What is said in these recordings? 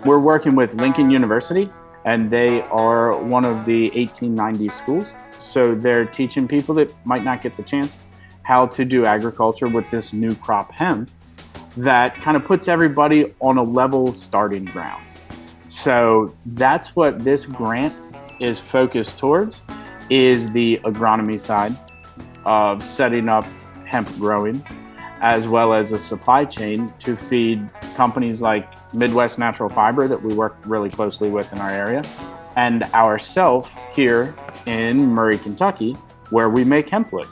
We're working with Lincoln University, and they are one of the 1890s schools. So they're teaching people that might not get the chance how to do agriculture with this new crop hemp that kind of puts everybody on a level starting ground. So that's what this grant is focused towards, is the agronomy side of setting up hemp growing, as well as a supply chain to feed companies like Midwest Natural Fiber that we work really closely with in our area, and ourselves here in Murray, Kentucky, where we make HempWood.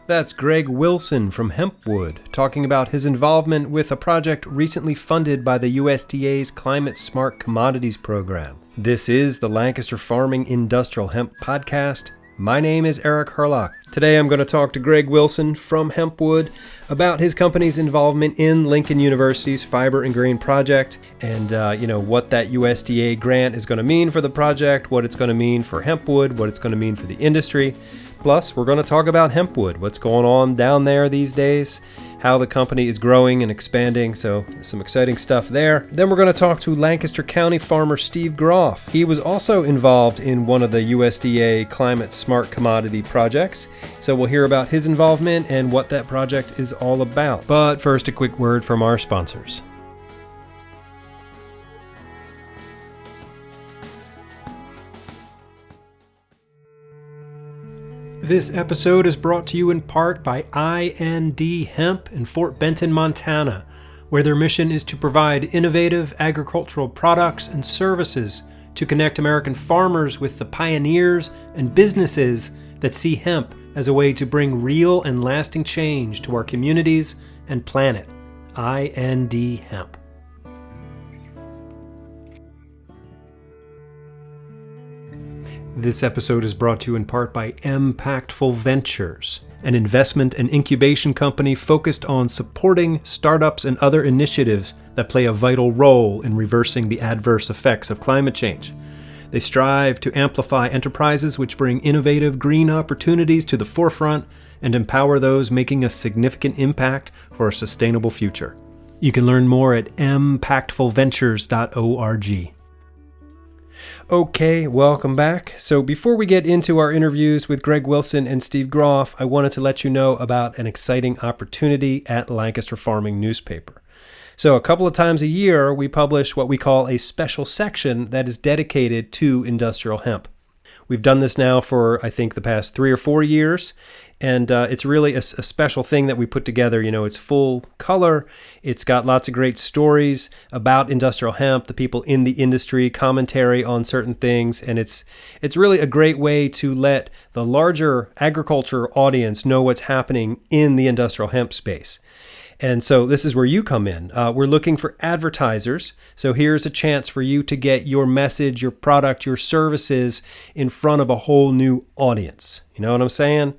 That's Greg Wilson from HempWood talking about his involvement with a project recently funded by the USDA's Climate-Smart Commodities program. This is the Lancaster Farming Industrial Hemp Podcast. My name is Eric Herlock. Today I'm going to talk to Greg Wilson from HempWood about his company's involvement in Lincoln University's Fiber and Grain project and what that USDA grant is going to mean for the project, what it's going to mean for HempWood, what it's going to mean for the industry. Plus, we're going to talk about HempWood, what's going on down there these days, how the company is growing and expanding, so some exciting stuff there. Then we're going to talk to Lancaster County farmer Steve Groth. He was also involved in one of the USDA Climate-Smart Commodity projects, so we'll hear about his involvement and what that project is all about. But first, a quick word from our sponsors. This episode is brought to you in part by IND Hemp in Fort Benton, Montana, where their mission is to provide innovative agricultural products and services to connect American farmers with the pioneers and businesses that see hemp as a way to bring real and lasting change to our communities and planet. IND Hemp. This episode is brought to you in part by Impactful Ventures, an investment and incubation company focused on supporting startups and other initiatives that play a vital role in reversing the adverse effects of climate change. They strive to amplify enterprises which bring innovative green opportunities to the forefront and empower those making a significant impact for a sustainable future. You can learn more at impactfulventures.org. Okay, welcome back. So before we get into our interviews with Greg Wilson and Steve Groth, I wanted to let you know about an exciting opportunity at Lancaster Farming newspaper. So a couple of times a year, we publish what we call a special section that is dedicated to industrial hemp. We've done this now for, I think, the past 3 or 4 years, and it's really a special thing that we put together. You know, it's full color. It's got lots of great stories about industrial hemp, the people in the industry, commentary on certain things, and it's really a great way to let the larger agriculture audience know what's happening in the industrial hemp space. And so this is where you come in. We're looking for advertisers. So here's a chance for you to get your message, your product, your services in front of a whole new audience. You know what I'm saying?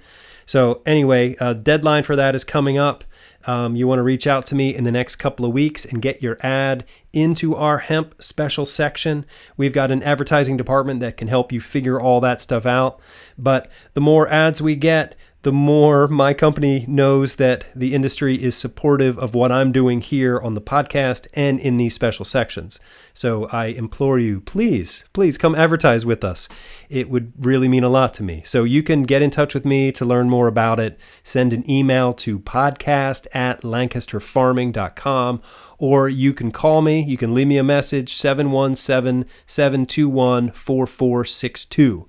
So anyway, a deadline for that is coming up. You want to reach out to me in the next couple of weeks and get your ad into our hemp special section. We've got an advertising department that can help you figure all that stuff out. But the more ads we get, the more my company knows that the industry is supportive of what I'm doing here on the podcast and in these special sections. So I implore you, please come advertise with us. It would really mean a lot to me. So you can get in touch with me to learn more about it. Send an email to podcast@lancasterfarming.com, or you can call me. You can leave me a message, 717-721-4462.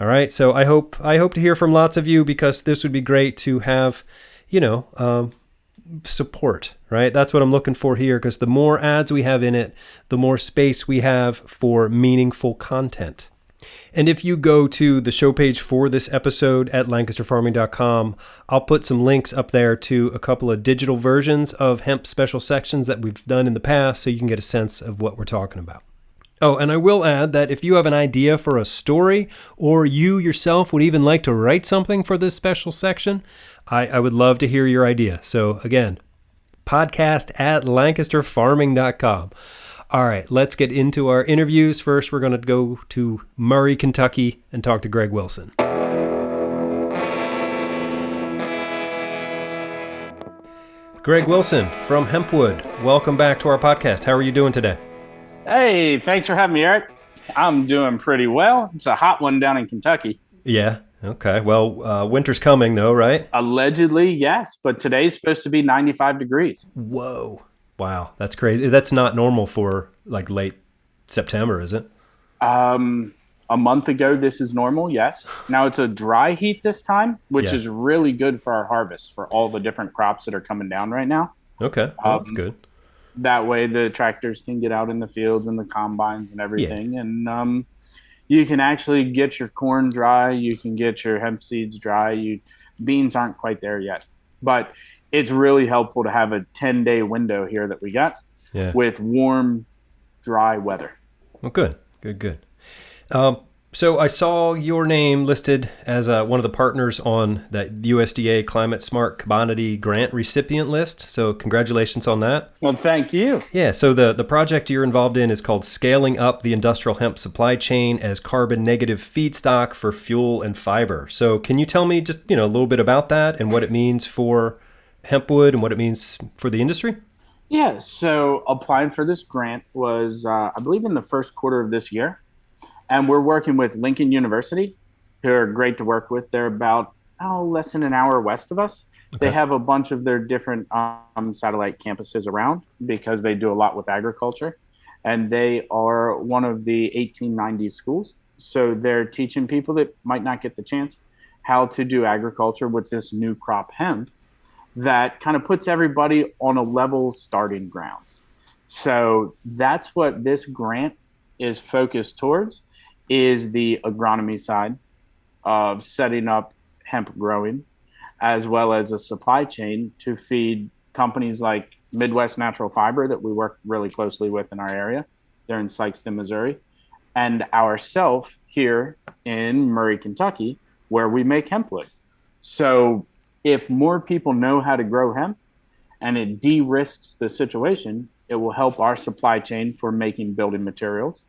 All right, so I hope to hear from lots of you, because this would be great to have, support, right? That's what I'm looking for here, because the more ads we have in it, the more space we have for meaningful content. And if you go to the show page for this episode at lancasterfarming.com, I'll put some links up there to a couple of digital versions of hemp special sections that we've done in the past, so you can get a sense of what we're talking about. Oh, and I will add that if you have an idea for a story, or you yourself would even like to write something for this special section, I would love to hear your idea. So again, podcast@lancasterfarming.com. All right, let's get into our interviews. First, we're going to go to Murray, Kentucky, and talk to Greg Wilson. Greg Wilson from HempWood, welcome back to our podcast. How are you doing today? Hey, thanks for having me, Eric. I'm doing pretty well. It's a hot one down in Kentucky. Yeah. Okay. Well, winter's coming though, right? Allegedly, yes, but today's supposed to be 95 degrees. Whoa. Wow, that's crazy. That's not normal for like late September, is it? Um, a month ago, this is normal, yes. Now it's a dry heat this time, which Yeah. is really good for our harvest for all the different crops that are coming down right now. Okay. Well, that's Um, good. that way, the tractors can get out in the fields and the combines and Yeah. everything, and you can actually get your corn dry. You can get your hemp seeds dry. Beans aren't quite there yet, but it's really helpful to have a 10-day window here that we got Yeah. with warm, dry weather. Well, good. Good. Good. Um, so I saw your name listed as one of the partners on that USDA Climate-Smart Commodity grant recipient list. So congratulations on that. Well, thank you. Yeah, so the project you're involved in is called Scaling Up the Industrial Hemp Supply Chain as Carbon Negative Feedstock for Fuel and Fiber. So can you tell me just, a little bit about that and what it means for HempWood and what it means for the industry? Yeah, so applying for this grant was, I believe, in the first quarter of this year. And we're working with Lincoln University, who are great to work with. They're about less than an hour west of us. They Okay. have a bunch of their different satellite campuses around because they do a lot with agriculture. And they are one of the 1890s schools. So they're teaching people that might not get the chance how to do agriculture with this new crop hemp that kind of puts everybody on a level starting ground. So that's what this grant is focused towards is the agronomy side of setting up hemp growing as well as a supply chain to feed companies like Midwest Natural Fiber that we work really closely with in our area. They're in Sykeston, Missouri, and ourself here in Murray, Kentucky, where we make hempwood. So if more people know how to grow hemp and it de-risks the situation, it will help our supply chain for making building materials.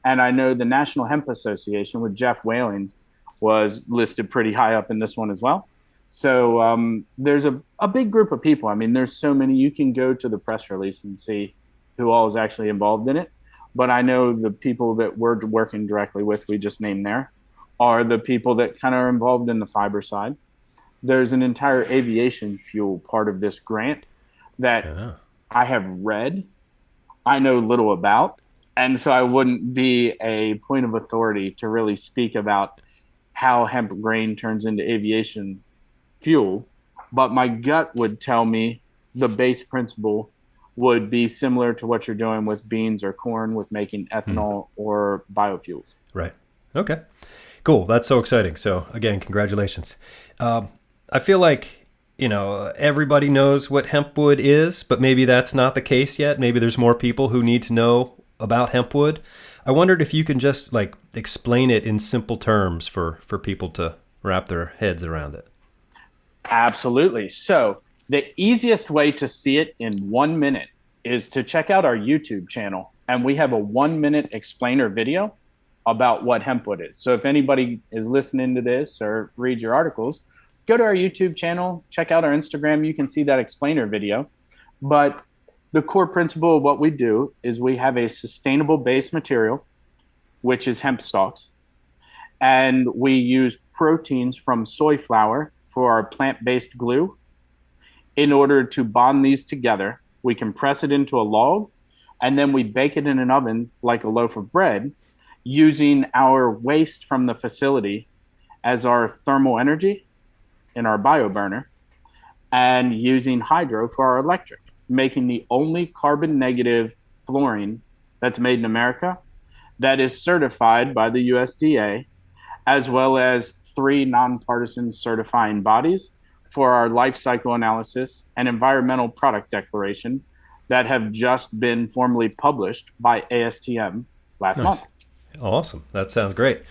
And I know the National Hemp Association with Jeff Whaling was listed pretty high up in this one as well. So there's a big group of people. I mean, there's so many. You can go to the press release and see who all is actually involved in it. But I know the people that we're working directly with, we just named there, are the people that kind of are involved in the fiber side. There's an entire aviation fuel part of this grant that Yeah. I have read, I know little about. And so I wouldn't be a point of authority to really speak about how hemp grain turns into aviation fuel. But my gut would tell me the base principle would be similar to what you're doing with beans or corn with making Hmm. ethanol or biofuels. Right. Okay. Cool. That's so exciting. So again, congratulations. Um, I feel like everybody knows what hempwood is, but maybe that's not the case yet. Maybe there's more people who need to know about hempwood. I wondered if you can just like explain it in simple terms for people to wrap their heads around it. Absolutely. So, the easiest way to see it in 1 minute is to check out our YouTube channel. And we have a 1 minute explainer video about what hempwood is. So, if anybody is listening to this or read your articles, go to our YouTube channel, check out our Instagram. You can see that explainer video. But the core principle of what we do is we have a sustainable base material, which is hemp stalks, and we use proteins from soy flour for our plant based glue. In order to bond these together, we compress it into a log and then we bake it in an oven like a loaf of bread using our waste from the facility as our thermal energy in our bio burner and using hydro for our electric, making the only carbon negative fluorine that's made in America that is certified by the USDA, as well as three nonpartisan certifying bodies for our life cycle analysis and environmental product declaration that have just been formally published by ASTM last month. Nice. Awesome. That sounds great.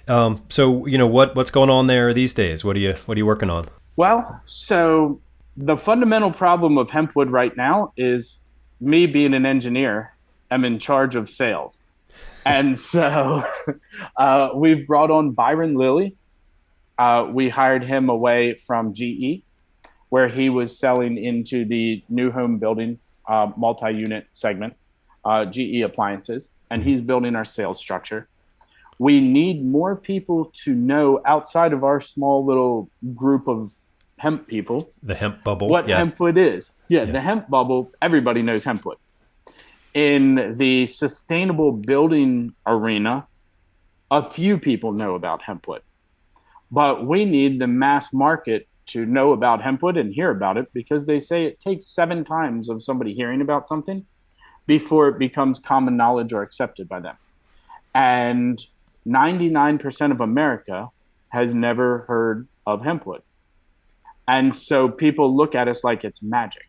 So what's going on there these days? What are you working on? Well, so the fundamental problem of hempwood right now is me being an engineer, I'm in charge of sales. And so we've brought on Byron Lilly. We hired him away from GE, where he was selling into the new home building multi unit segment. GE Appliances, and he's building our sales structure. We need more people to know outside of our small little group of hemp people The hemp bubble. what Yeah. HempWood is. Yeah, Yeah. the hemp bubble, everybody knows HempWood. In the sustainable building arena, a few people know about HempWood, but we need the mass market to know about HempWood and hear about it because they say it takes 7 times of somebody hearing about something before it becomes common knowledge or accepted by them. And 99% of America has never heard of HempWood. And so people look at us like it's magic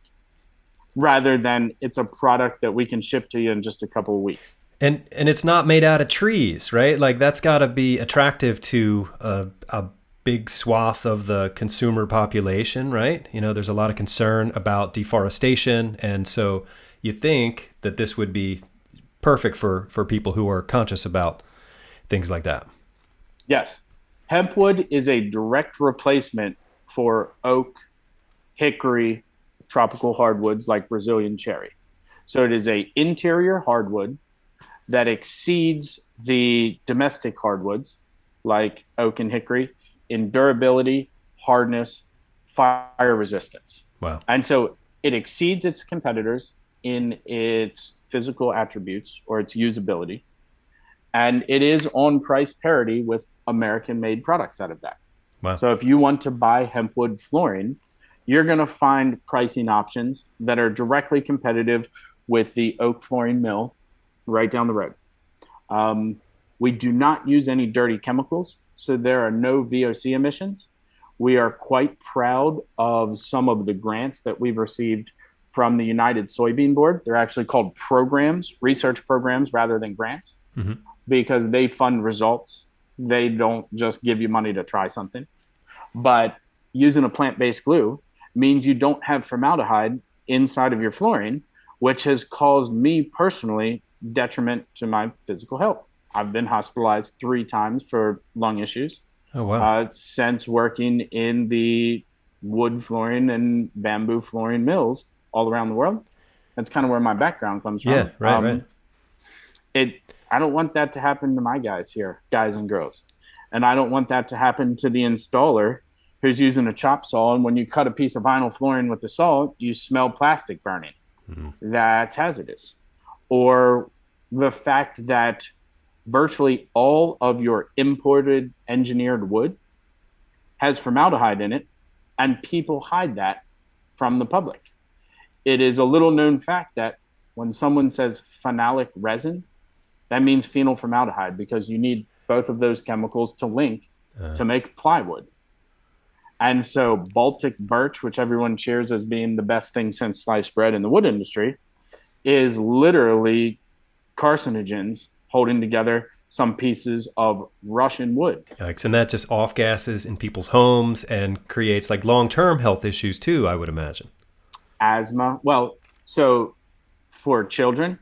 rather than it's a product that we can ship to you in just a couple of weeks. And it's not made out of trees, right? Like that's got to be attractive to a big swath of the consumer population, right? You know, there's a lot of concern about deforestation, and so you think that this would be perfect for people who are conscious about things like that. Yes, hempwood is a direct replacement for oak, hickory, tropical hardwoods like Brazilian cherry. So it is a interior hardwood that exceeds the domestic hardwoods like oak and hickory in durability, hardness, fire resistance. Wow. And so it exceeds its competitors in its physical attributes or its usability. And it is on price parity with American made products out of that. Wow. So if you want to buy hempwood flooring, you're going to find pricing options that are directly competitive with the oak flooring mill right down the road. Um, we do not use any dirty chemicals, so there are no VOC emissions. We are quite proud of some of the grants that we've received from the United Soybean Board. They're actually called programs, research programs, rather than grants, because they fund results. They don't just give you money to try something. But using a plant-based glue means you don't have formaldehyde inside of your flooring, which has caused me personally detriment to my physical health. I've been hospitalized 3 times for lung issues Oh wow. since working in the wood flooring and bamboo flooring mills all around the world. That's kind of where my background comes Yeah, from. right. It I don't want that to happen to my guys here, guys and girls, and I don't want that to happen to the installer who's using a chop saw. And when you cut a piece of vinyl flooring with the saw, you smell plastic burning. That's hazardous. Or the fact that virtually all of your imported engineered wood has formaldehyde in it, and people hide that from the public. It is a little known fact that when someone says phenolic resin, that means phenyl formaldehyde because you need both of those chemicals to link to make plywood. And so Baltic birch, which everyone cheers as being the best thing since sliced bread in the wood industry, is literally carcinogens holding together some pieces of Russian wood. Yikes. And that just off gases in people's homes and creates like long-term health issues too, I would imagine. Asthma. Well, so for children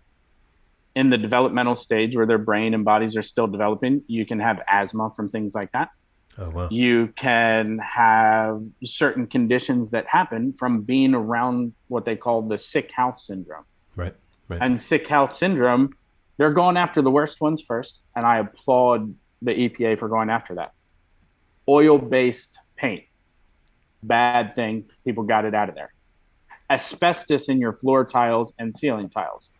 in the developmental stage where their brain and bodies are still developing, you can have asthma from things like that. Oh wow. You can have certain conditions that happen from being around what they call the sick house syndrome. Right. And sick house syndrome, they're going after the worst ones first, and I applaud the EPA for going after that. Oil-based paint, bad thing. People got it out of there. Asbestos in your floor tiles and ceiling tiles,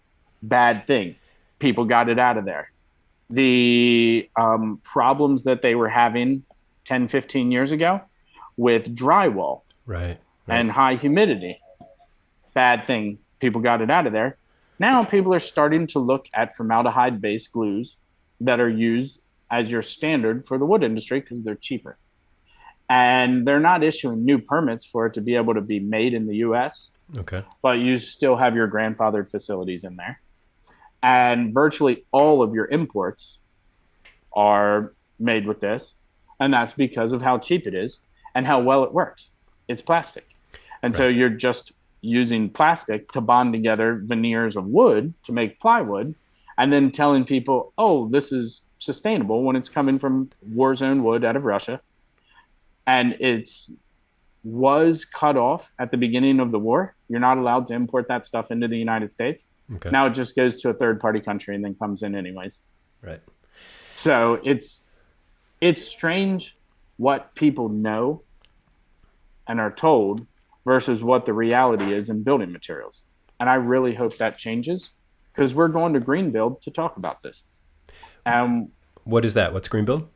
bad thing. People got it out of there. The problems that they were having 10, 15 years ago with drywall Right. and high humidity, bad thing. People got it out of there. Now people are starting to look at formaldehyde-based glues that are used as your standard for the wood industry because they're cheaper. And they're not issuing new permits for it to be able to be made in the US, Okay. but you still have your grandfathered facilities in there. And virtually all of your imports are made with this. And that's because of how cheap it is and how well it works. It's plastic. And so you're just using plastic to bond together veneers of wood to make plywood and then telling people, oh, this is sustainable when it's coming from war zone wood out of Russia. And it's was cut off at the beginning of the war. You're not allowed to import that stuff into the United States. Okay. Now it just goes to a third party country and then comes in anyways. Right. So it's strange what people know and are told versus what the reality is in building materials. And I really hope that changes because we're going to Greenbuild to talk about this. What is that? What's Greenbuild?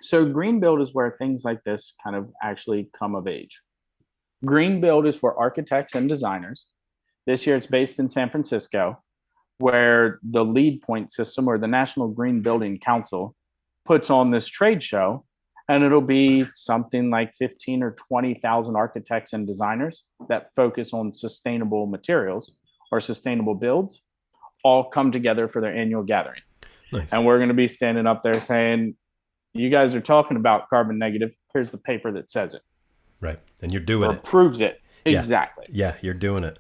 So Greenbuild is where things like this kind of actually come of age. Greenbuild is for architects and designers. This year it's based in San Francisco, where the Lead Point system or the National Green Building Council puts on this trade show, and it'll be something like 15 or 20,000 architects and designers that focus on sustainable materials or sustainable builds all come together for their annual gathering. Nice. And we're going to be standing up there saying, you guys are talking about carbon negative. Here's the paper that says it. Right. And you're doing or it. Proves it. Yeah. Exactly. Yeah, you're doing it.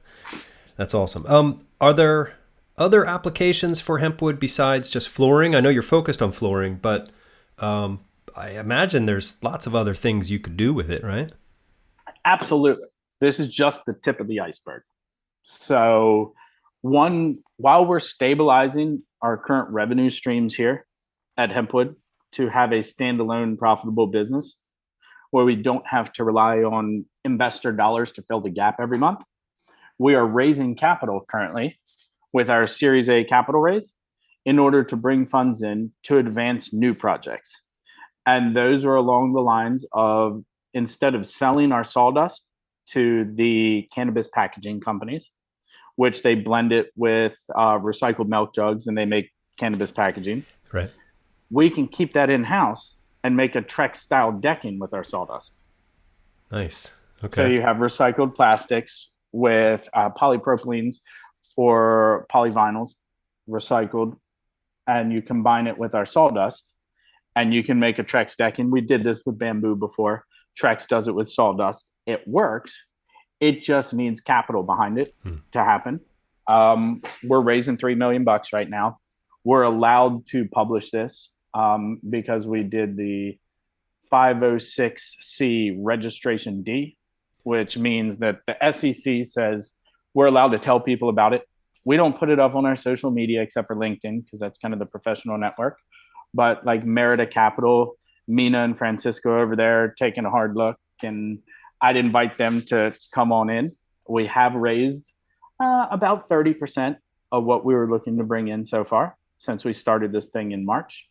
That's awesome. Are there other applications for hempwood besides just flooring? I know you're focused on flooring, but I imagine there's lots of other things you could do with it, right? Absolutely. This is just the tip of the iceberg. So, while we're stabilizing our current revenue streams here at HempWood to have a standalone profitable business where we don't have to rely on investor dollars to fill the gap every month, we are raising capital currently with our Series A capital raise in order to bring funds in to advance new projects. And those are along the lines of instead of selling our sawdust to the cannabis packaging companies, which they blend it with recycled milk jugs and they make cannabis packaging. Right. We can keep that in-house and make a Trex style decking with our sawdust. Nice. Okay. So you have recycled plastics with polypropylenes or polyvinyls recycled, and you combine it with our sawdust, and you can make a Trex decking. We did this with bamboo before. Trex does it with sawdust. It works. It just needs capital behind it to happen. We're raising $3 million right now. We're allowed to publish this because we did the 506C registration D, which means that the SEC says we're allowed to tell people about it. We don't put it up on our social media except for LinkedIn because that's kind of the professional network. But like Merida Capital, Mina and Francisco over there taking a hard look, and I'd invite them to come on in. We have raised about 30% of what we were looking to bring in so far since we started this thing in March.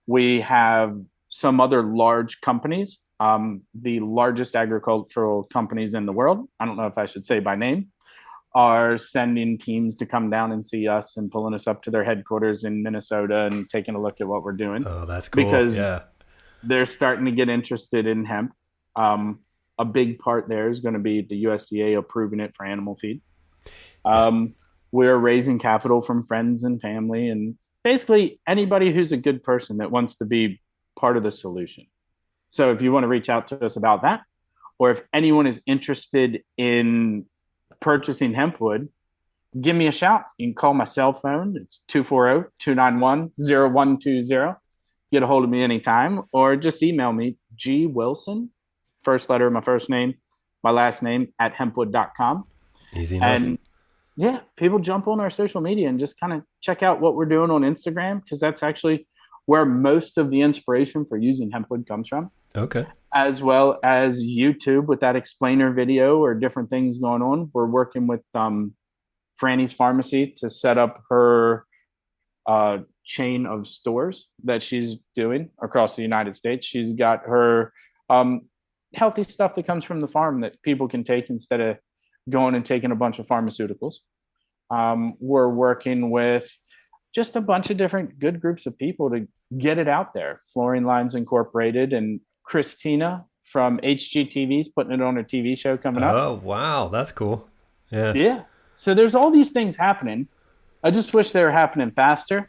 We have some other large companies, the largest agricultural companies in the world. I don't know if I should say by name, are sending teams to come down and see us and pulling us up to their headquarters in Minnesota and taking a look at what we're doing. Oh, that's cool. Because yeah, they're starting to get interested in hemp. A big part there is going to be the USDA approving it for animal feed. We're raising capital from friends and family and basically anybody who's a good person that wants to be part of the solution. So if you want to reach out to us about that, or if anyone is interested in purchasing hempwood, give me a shout. You can call my cell phone. It's 240-291-0120. Get a hold of me anytime, or just email me, G Wilson, first letter of my first name, my last name, at hempwood.com. Easy enough. And yeah, people jump on our social media and just kind of check out what we're doing on Instagram, because that's actually where most of the inspiration for using hempwood comes from. Okay. As well as YouTube with that explainer video or different things going on. We're working with Franny's Pharmacy to set up her chain of stores that she's doing across the United States. She's got her healthy stuff that comes from the farm that people can take instead of going and taking a bunch of pharmaceuticals. We're working with just a bunch of different good groups of people to get it out there. Flooring Lines Incorporated and Christina from HGTV is putting it on a TV show coming up. Oh, wow. That's cool. Yeah. Yeah. So there's all these things happening. I just wish they were happening faster.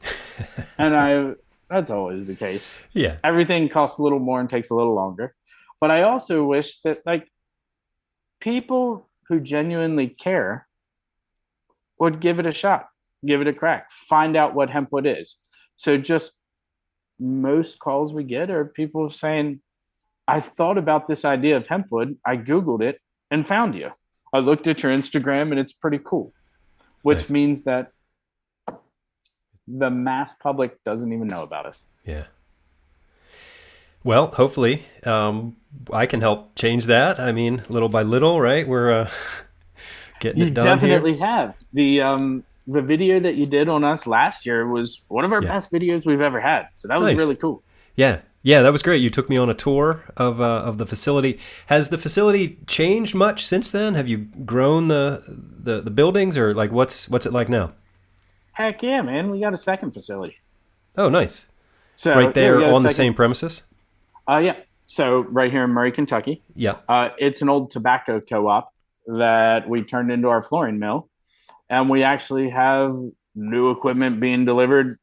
And that's always the case. Yeah. Everything costs a little more and takes a little longer. But I also wish that like people who genuinely care would give it a shot, give it a crack, find out what hempwood is. So just most calls we get are people saying, I thought about this idea of HempWood. I Googled it and found you. I looked at your Instagram and it's pretty cool, which Nice. means that the mass public doesn't even know about us. Yeah. Well, hopefully, I can help change that. I mean, little by little, right? We're getting You it done here. definitely have. The video that you did on us last year was one of our Yeah. best videos we've ever had. So that was Nice. really cool. Yeah. Yeah, that was great. You took me on a tour of the facility. Has the facility changed much since then? Have you grown the buildings, or like what's it like now? Heck yeah, man. We got a second facility. Oh, nice. Right So yeah, we there got a on the second. same premises? Yeah. So right here in Murray, Kentucky, Yeah. it's an old tobacco co-op that we turned into our flooring mill, and we actually have new equipment being delivered.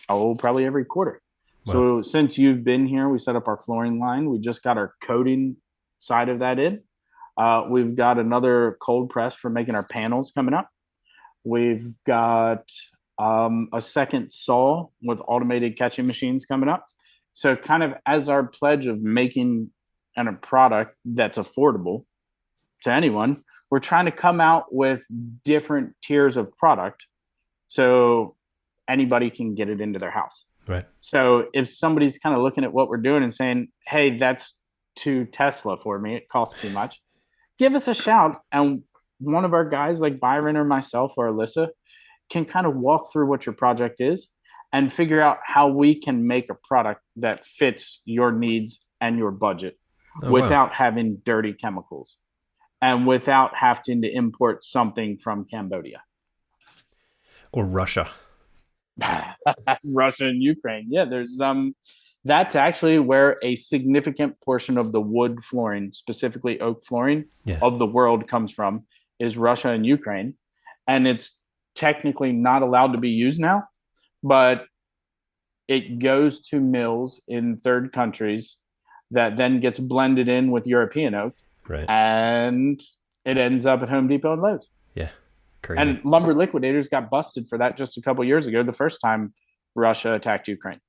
Oh, probably every quarter. Wow. So since you've been here, we set up our flooring line. We just got our coating side of that in. We've got another cold press for making our panels coming up. We've got a second saw with automated catching machines coming up. So, kind of as our pledge of making a product that's affordable to anyone, we're trying to come out with different tiers of product so anybody can get it into their house. Right. So, if somebody's kind of looking at what we're doing and saying, hey, that's too Tesla for me, it costs too much, give us a shout. And one of our guys, like Byron or myself or Alyssa, can kind of walk through what your project is and figure out how we can make a product that fits your needs and your budget Oh, wow. without having dirty chemicals and without having to import something from Cambodia. Or Russia. Russia and Ukraine. Yeah, there's that's actually where a significant portion of the wood flooring, specifically oak flooring Yeah. of the world comes from, is Russia and Ukraine. And it's technically not allowed to be used now, but it goes to mills in third countries that then gets blended in with European oak, Right. and it ends up at Home Depot and Lowe's. Yeah. Crazy. And lumber liquidators got busted for that just a couple years ago, the first time Russia attacked Ukraine.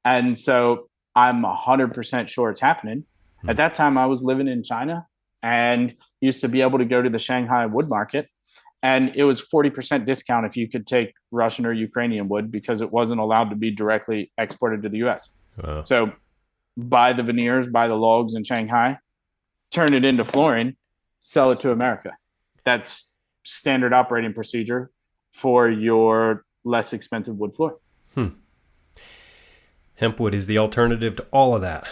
And so I'm 100% sure it's happening. Hmm. At that time, I was living in China and used to be able to go to the Shanghai wood market. And it was 40% discount if you could take Russian or Ukrainian wood because it wasn't allowed to be directly exported to the US. Wow. So buy the veneers, buy the logs in Shanghai, turn it into flooring, sell it to America. That's standard operating procedure for your less expensive wood floor. Hmm. Hempwood is the alternative to all of that.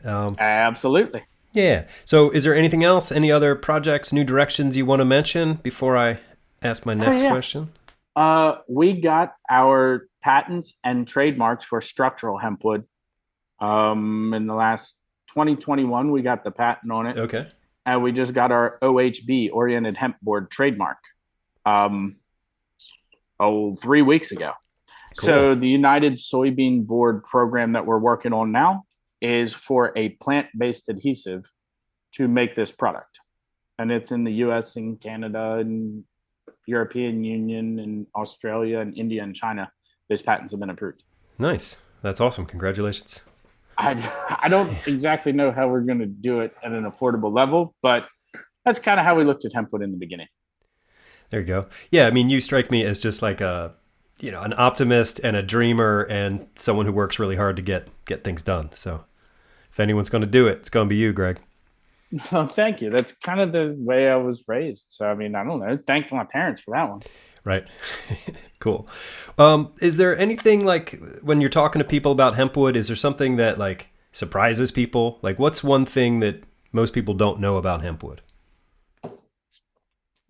Absolutely. Yeah. So, is there anything else? Any other projects, new directions you want to mention before I ask my Oh, next yeah. question? We got our patents and trademarks for structural hempwood. In the last 2021, we got the patent on it, Okay. and we just got our OHB oriented hemp board trademark. Um, 3 weeks ago. Cool. So the United Soybean Board program that we're working on now is for a plant-based adhesive to make this product, and it's in the U.S. and Canada and European Union and Australia and India and China. Those patents have been approved. Nice. That's awesome. Congratulations. I don't exactly know how we're going to do it at an affordable level, but that's kind of how we looked at hempwood in the beginning. There you go. Yeah, I mean, you strike me as just like an optimist and a dreamer and someone who works really hard to get things done. So, if anyone's going to do it, it's going to be you, Greg. Well, thank you. That's kind of the way I was raised. So, I mean, I don't know. Thank my parents for that one. Right. Cool. Is there anything like when you're talking to people about hempwood, is there something that like surprises people? Like what's one thing that most people don't know about hempwood?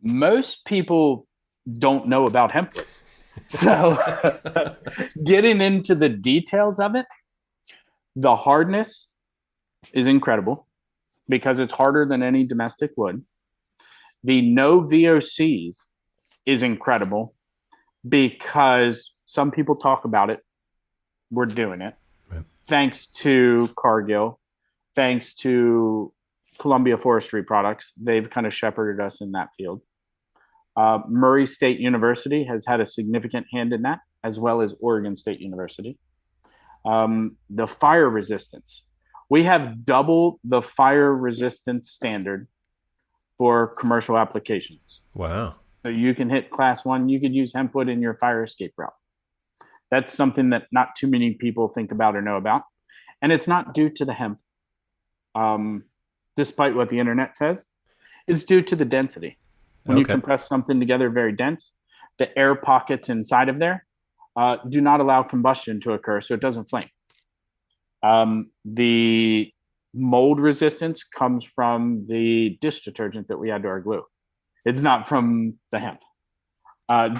Most people don't know about hempwood. So, getting into the details of it, the hardness is incredible because it's harder than any domestic wood. The no VOCs is incredible because some people talk about it. We're doing it. Right. Thanks to Cargill, thanks to Columbia Forestry Products. They've kind of shepherded us in that field. Murray State University has had a significant hand in that, as well as Oregon State University. The fire resistance. We have double the fire resistance standard for commercial applications. Wow. So you can hit class 1, you could use HempWood in your fire escape route. That's something that not too many people think about or know about. And it's not due to the hemp, despite what the internet says. It's due to the density. When you Okay. compress something together very dense, the air pockets inside of there do not allow combustion to occur, so it doesn't flame. The mold resistance comes from the dish detergent that we add to our glue. It's not from the hemp.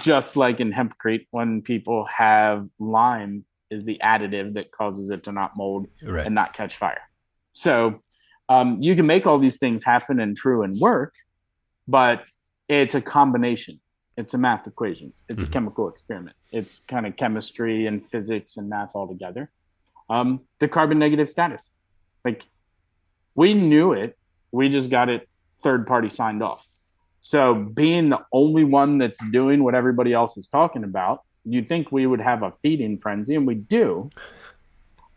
Just like in hempcrete, when people have lime, is the additive that causes it to not mold Right. and not catch fire. So you can make all these things happen and true and work, but it's a combination. It's a math equation. It's a chemical experiment. It's kind of chemistry and physics and math all together. The carbon negative status, like we knew it, we just got it third party signed off. So being the only one that's doing what everybody else is talking about, you'd think we would have a feeding frenzy, and we do,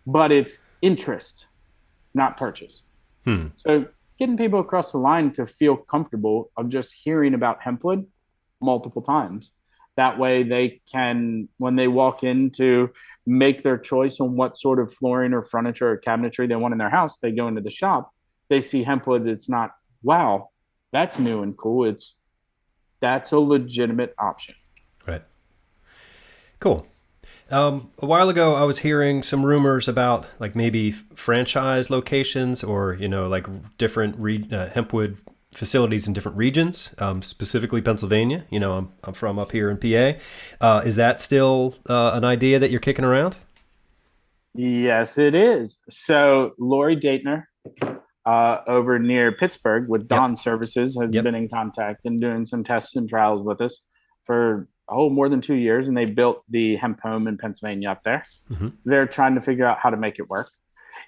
but it's interest, not purchase. So getting people across the line to feel comfortable of just hearing about HempWood multiple times. That way they can, when they walk in to make their choice on what sort of flooring or furniture or cabinetry they want in their house, they go into the shop, they see HempWood. It's not, wow, that's new and cool. That's a legitimate option. Right. Cool. A while ago, I was hearing some rumors about like maybe franchise locations or, like different HempWood facilities in different regions, specifically Pennsylvania. I'm from up here in PA. Is that still an idea that you're kicking around? Yes, it is. So Lori Daitner over near Pittsburgh with Dawn Services has been in contact and doing some tests and trials with us for more than 2 years, and they built the hemp home in Pennsylvania up there. They're trying to figure out how to make it work.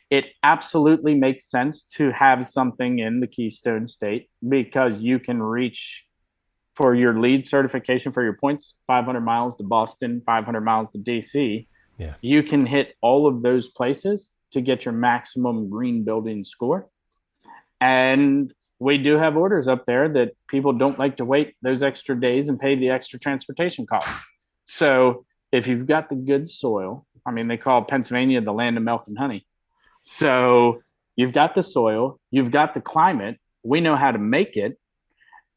It absolutely makes sense to have something in the Keystone State because you can reach for your lead certification for your points, 500 miles to Boston, 500 miles to DC. Yeah. You can hit all of those places to get your maximum green building score. And we do have orders up there that people don't like to wait those extra days and pay the extra transportation cost. So if you've got the good soil, I mean, they call Pennsylvania the land of milk and honey. So you've got the soil, you've got the climate, we know how to make it,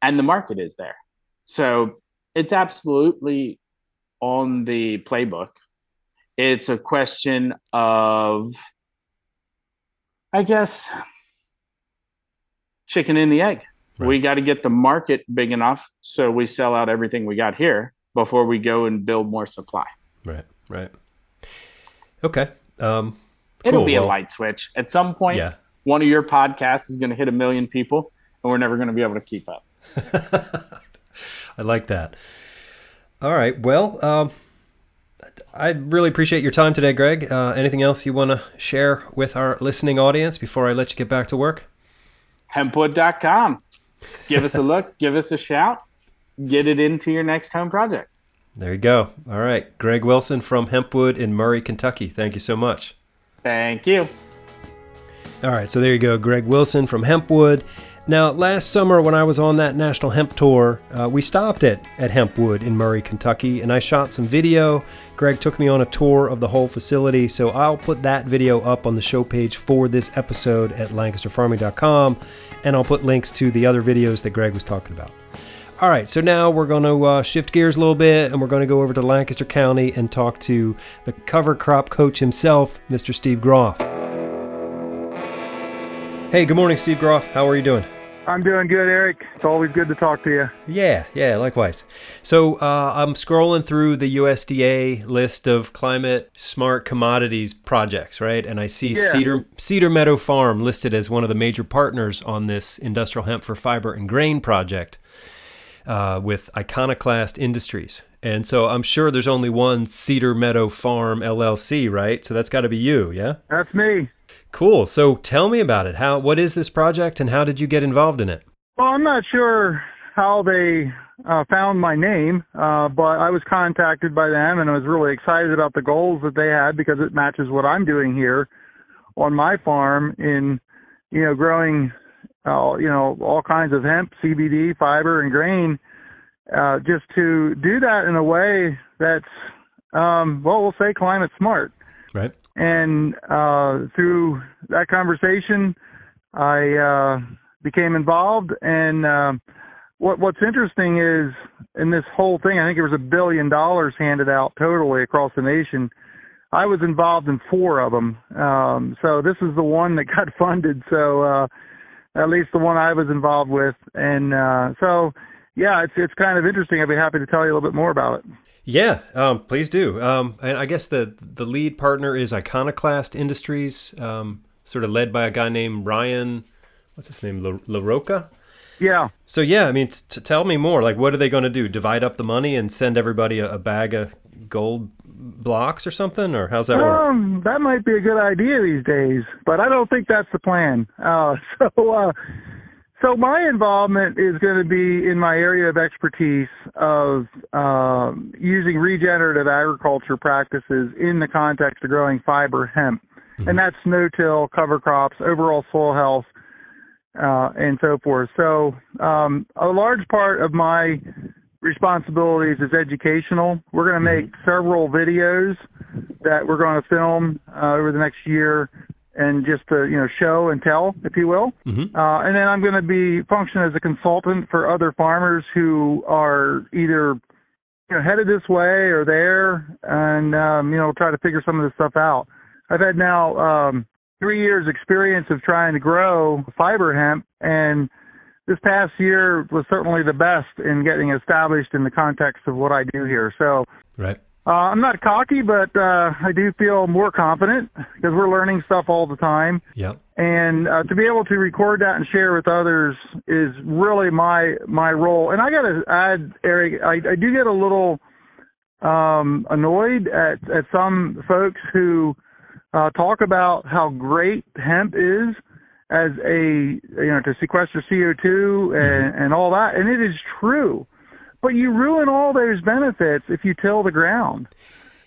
and the market is there. So it's absolutely on the playbook. It's a question of, I guess, chicken and the egg. Right. We got to get the market big enough so we sell out everything we got here before we go and build more supply. Right. Okay. It'll be a light switch. At some point, one of your podcasts is going to hit 1 million people, and we're never going to be able to keep up. I like that. All right. Well, I really appreciate your time today, Greg. Anything else you want to share with our listening audience before I let you get back to work? HempWood.com. Give us a look. Give us a shout. Get it into your next home project. There you go. All right. Greg Wilson from HempWood in Murray, Kentucky. Thank you so much. Thank you. All right. So there you go. Greg Wilson from HempWood. Now, last summer when I was on that National Hemp Tour, we stopped at HempWood in Murray, Kentucky, and I shot some video. Greg took me on a tour of the whole facility, so I'll put that video up on the show page for this episode at lancasterfarming.com, and I'll put links to the other videos that Greg was talking about. All right, so now we're going to shift gears a little bit, and we're going to go over to Lancaster County and talk to the cover crop coach himself, Mr. Steve Groth. Hey, good morning, Steve Groth. How are you doing? I'm doing good, Eric. It's always good to talk to you. Yeah, likewise. So I'm scrolling through the USDA list of Climate-Smart Commodities projects, right? And I see Cedar Meadow Farm listed as one of the major partners on this industrial hemp for fiber and grain project with Iconoclast Industries. And so I'm sure there's only one Cedar Meadow Farm LLC, right? So that's got to be you, yeah? That's me. Cool. So tell me about it. What is this project and how did you get involved in it? Well, I'm not sure how they found my name, but I was contacted by them and I was really excited about the goals that they had because it matches what I'm doing here on my farm in, growing, all kinds of hemp, CBD, fiber, and grain, just to do that in a way that's, we'll say climate smart. Right. And through that conversation, I became involved. And what's interesting is in this whole thing, I think there was $1 billion handed out totally across the nation. I was involved in 4 of them. So this is the one that got funded. So at least the one I was involved with. And so, yeah, it's kind of interesting. I'd be happy to tell you a little bit more about it. Yeah, please do. And I guess the lead partner is Iconoclast Industries, sort of led by a guy named Ryan, what's his name, LaRocca? Yeah. So, yeah, I mean, tell me more. Like, what are they going to do? Divide up the money and send everybody a bag of gold blocks or something? Or how's that work? That might be a good idea these days, but I don't think that's the plan. So my involvement is going to be in my area of expertise of using regenerative agriculture practices in the context of growing fiber hemp. Mm-hmm. And that's no-till, cover crops, overall soil health, and so forth. So a large part of my responsibilities is educational. We're going to make several videos that we're going to film over the next year, and just to, show and tell, if you will. Mm-hmm. And then I'm going to be function as a consultant for other farmers who are either headed this way or there, and try to figure some of this stuff out. I've had now 3 years experience of trying to grow fiber hemp, and this past year was certainly the best in getting established in the context of what I do here. So right. I'm not cocky, but I do feel more confident because we're learning stuff all the time. Yep. And to be able to record that and share with others is really my role. And I got to add, Eric, I do get a little annoyed at some folks who talk about how great hemp is as to sequester CO2 and all that. And it is true. But you ruin all those benefits if you till the ground.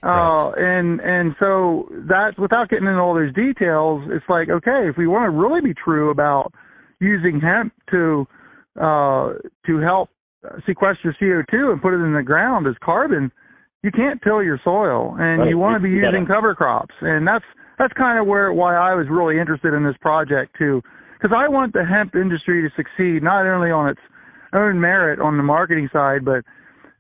Right. And so that, without getting into all those details, it's like, okay, if we want to really be true about using hemp to help sequester CO2 and put it in the ground as carbon, you can't till your soil, and right. You want to be using cover crops. And that's kind of why I was really interested in this project too, because I want the hemp industry to succeed, not only on its own merit on the marketing side, but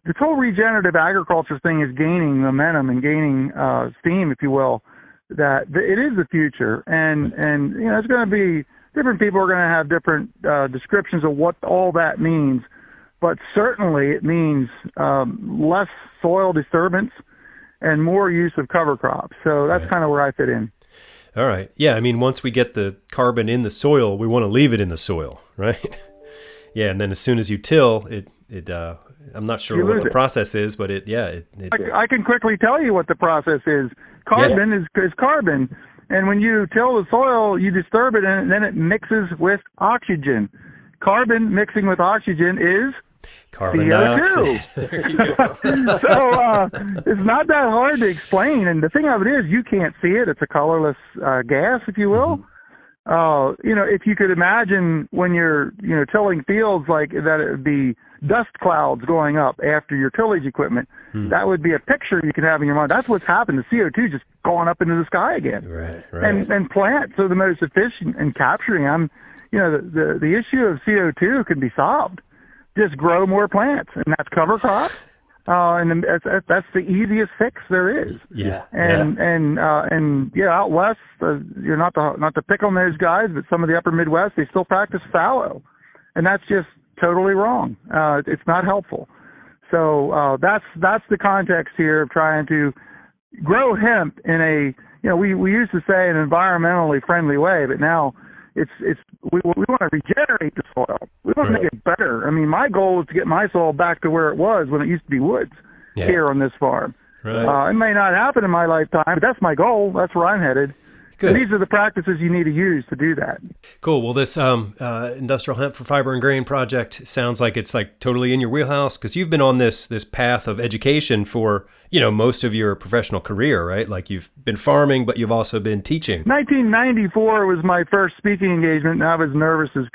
this whole regenerative agriculture thing is gaining momentum and gaining steam, if you will, that it is the future. And it's going to be different people are going to have different descriptions of what all that means, but certainly it means less soil disturbance and more use of cover crops. So that's kind of where I fit in. All right. Yeah. I mean, once we get the carbon in the soil, we want to leave it in the soil, right? Yeah, and then as soon as you till, I'm not sure what the process is, but I can quickly tell you what the process is. Carbon is carbon, and when you till the soil, you disturb it, and then it mixes with oxygen. Carbon mixing with oxygen is carbon CO2. So it's not that hard to explain, and the thing of it is, you can't see it. It's a colorless gas, if you will. Mm-hmm. If you could imagine when you're, tilling fields like that, it would be dust clouds going up after your tillage equipment. That would be a picture you could have in your mind. That's what's happened. The CO2 just going up into the sky again. Right. And plants are the most efficient in capturing them. The issue of CO2 can be solved. Just grow more plants, and that's cover crops. And that's the easiest fix there is. Yeah. And out west, you're not to pick on those guys, but some of the upper Midwest, they still practice fallow, and that's just totally wrong. It's not helpful. So that's the context here of trying to grow hemp in we used to say an environmentally friendly way, but now we want to regenerate the soil. We want to make it better. I mean, my goal is to get my soil back to where it was when it used to be woods here on this farm. Right. It may not happen in my lifetime, but that's my goal. That's where I'm headed. Good. And these are the practices you need to use to do that. Cool. Well, this industrial hemp for fiber and grain project sounds like it's like totally in your wheelhouse, because you've been on this path of education for, most of your professional career, right? Like you've been farming, but you've also been teaching. 1994 was my first speaking engagement, and I was nervous as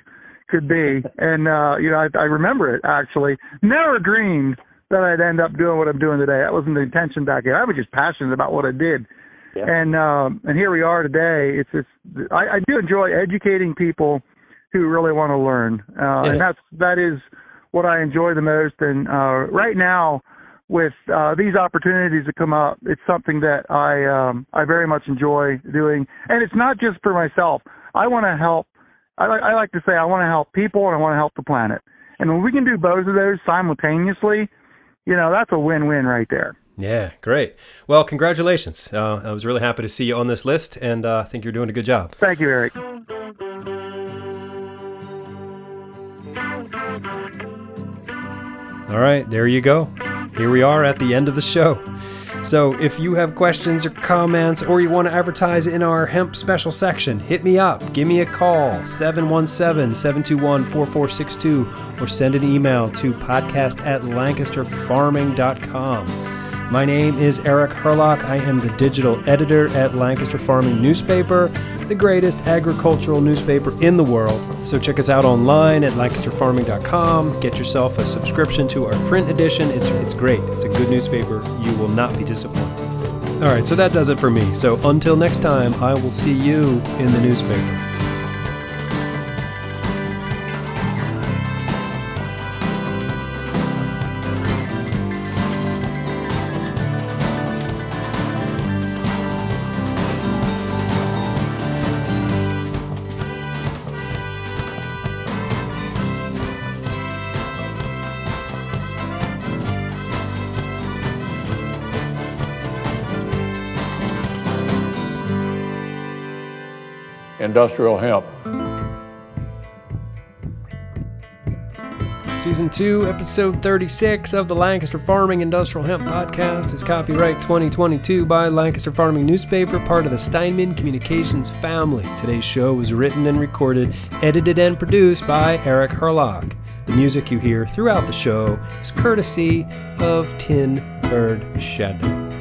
could be. And, I remember it, actually. Never dreamed that I'd end up doing what I'm doing today. That wasn't the intention back then. I was just passionate about what I did. Yeah. And here we are today. I do enjoy educating people who really want to learn. And that is what I enjoy the most. And right now, with these opportunities that come up, it's something that I very much enjoy doing. And it's not just for myself. I want to help. I like to say I want to help people and I want to help the planet. And when we can do both of those simultaneously, that's a win-win right there. Yeah, great. Well, congratulations. I was really happy to see you on this list, and I think you're doing a good job. Thank you, Eric. All right, there you go. Here we are at the end of the show. So if you have questions or comments, or you want to advertise in our hemp special section, hit me up. Give me a call, 717-721-4462, or send an email to podcast@lancasterfarming.com. My name is Eric Herlock. I am the digital editor at Lancaster Farming Newspaper, the greatest agricultural newspaper in the world. So check us out online at lancasterfarming.com. Get yourself a subscription to our print edition. It's great. It's a good newspaper. You will not be disappointed. All right, so that does it for me. So until next time, I will see you in the newspaper. Industrial hemp. Season 2, Episode 36 of the Lancaster Farming Industrial Hemp Podcast is copyright 2022 by Lancaster Farming Newspaper, part of the Steinman Communications family. Today's show was written and recorded, edited and produced by Eric Herlock. The music you hear throughout the show is courtesy of Tin Bird Shadow.